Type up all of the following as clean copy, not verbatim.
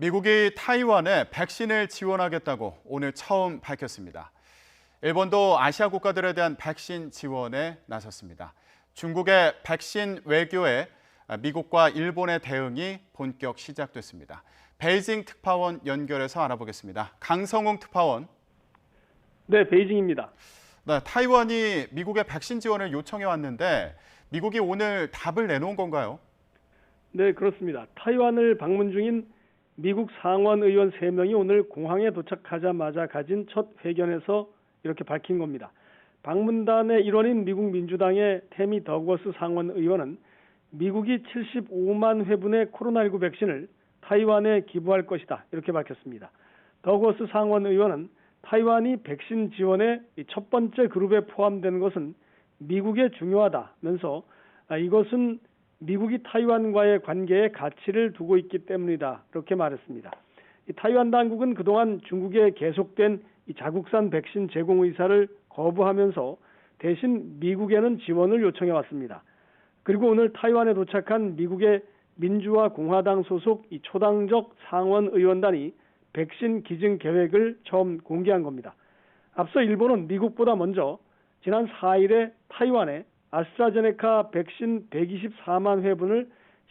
미국이 타이완에 백신을 지원하겠다고 오늘 처음 밝혔습니다. 일본도 아시아 국가들에 대한 백신 지원에 나섰습니다. 중국의 백신 외교에 미국과 일본의 대응이 본격 시작됐습니다. 베이징 특파원 연결해서 알아보겠습니다. 강성웅 특파원. 네, 베이징입니다. 네, 타이완이 미국의 백신 지원을 요청해 왔는데 미국이 오늘 답을 내놓은 건가요? 네, 그렇습니다. 타이완을 방문 중인 미국 상원 의원 3명이 오늘 공항에 도착하자마자 가진 첫 회견에서 이렇게 밝힌 겁니다. 방문단의 일원인 미국 민주당의 태미 더거스 상원 의원은 미국이 75만 회분의 코로나19 백신을 타이완에 기부할 것이다 이렇게 밝혔습니다. 더거스 상원 의원은 타이완이 백신 지원의 첫 번째 그룹에 포함되는 것은 미국에 중요하다면서 이것은 미국이 타이완과의 관계에 가치를 두고 있기 때문이다 이렇게 말했습니다. 타이완 당국은 그동안 중국에 계속된 자국산 백신 제공 의사를 거부하면서 대신 미국에는 지원을 요청해 왔습니다. 그리고 오늘 타이완에 도착한 미국의 민주화 공화당 소속 초당적 상원 의원단이 백신 기증 계획을 처음 공개한 겁니다. 앞서 일본은 미국보다 먼저 지난 4일에 타이완에 아스트라제네카 백신 124만 회분을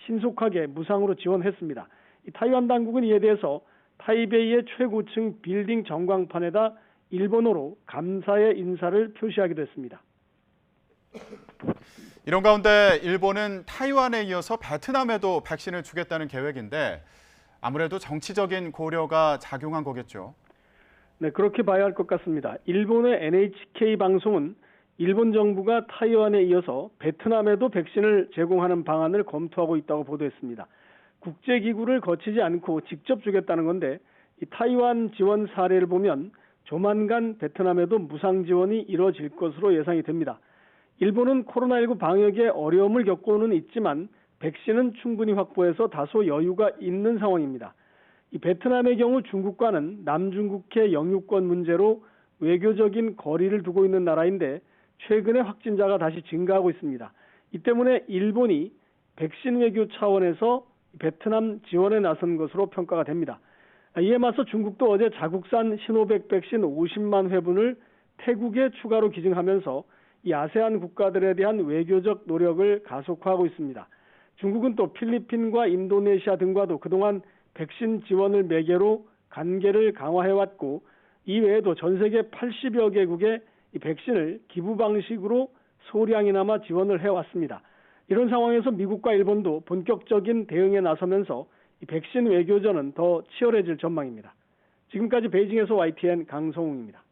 신속하게 무상으로 지원했습니다. 타이완 당국은 이에 대해서 타이베이의 최고층 빌딩 전광판에다 일본어로 감사의 인사를 표시하기도 했습니다. 이런 가운데 일본은 타이완에 이어서 베트남에도 백신을 주겠다는 계획인데 아무래도 정치적인 고려가 작용한 거겠죠? 네, 그렇게 봐야 할 것 같습니다. 일본의 NHK 방송은 일본 정부가 타이완에 이어서 베트남에도 백신을 제공하는 방안을 검토하고 있다고 보도했습니다. 국제기구를 거치지 않고 직접 주겠다는 건데 이 타이완 지원 사례를 보면 조만간 베트남에도 무상 지원이 이뤄질 것으로 예상이 됩니다. 일본은 코로나19 방역에 어려움을 겪고는 있지만 백신은 충분히 확보해서 다소 여유가 있는 상황입니다. 이 베트남의 경우 중국과는 남중국해 영유권 문제로 외교적인 거리를 두고 있는 나라인데 최근에 확진자가 다시 증가하고 있습니다. 이 때문에 일본이 백신 외교 차원에서 베트남 지원에 나선 것으로 평가가 됩니다. 이에 맞서 중국도 어제 자국산 시노백 백신 50만 회분을 태국에 추가로 기증하면서 이 아세안 국가들에 대한 외교적 노력을 가속화하고 있습니다. 중국은 또 필리핀과 인도네시아 등과도 그동안 백신 지원을 매개로 관계를 강화해왔고 이 외에도 전 세계 80여 개국에 이 백신을 기부 방식으로 소량이나마 지원을 해왔습니다. 이런 상황에서 미국과 일본도 본격적인 대응에 나서면서 이 백신 외교전은 더 치열해질 전망입니다. 지금까지 베이징에서 YTN 강성웅입니다.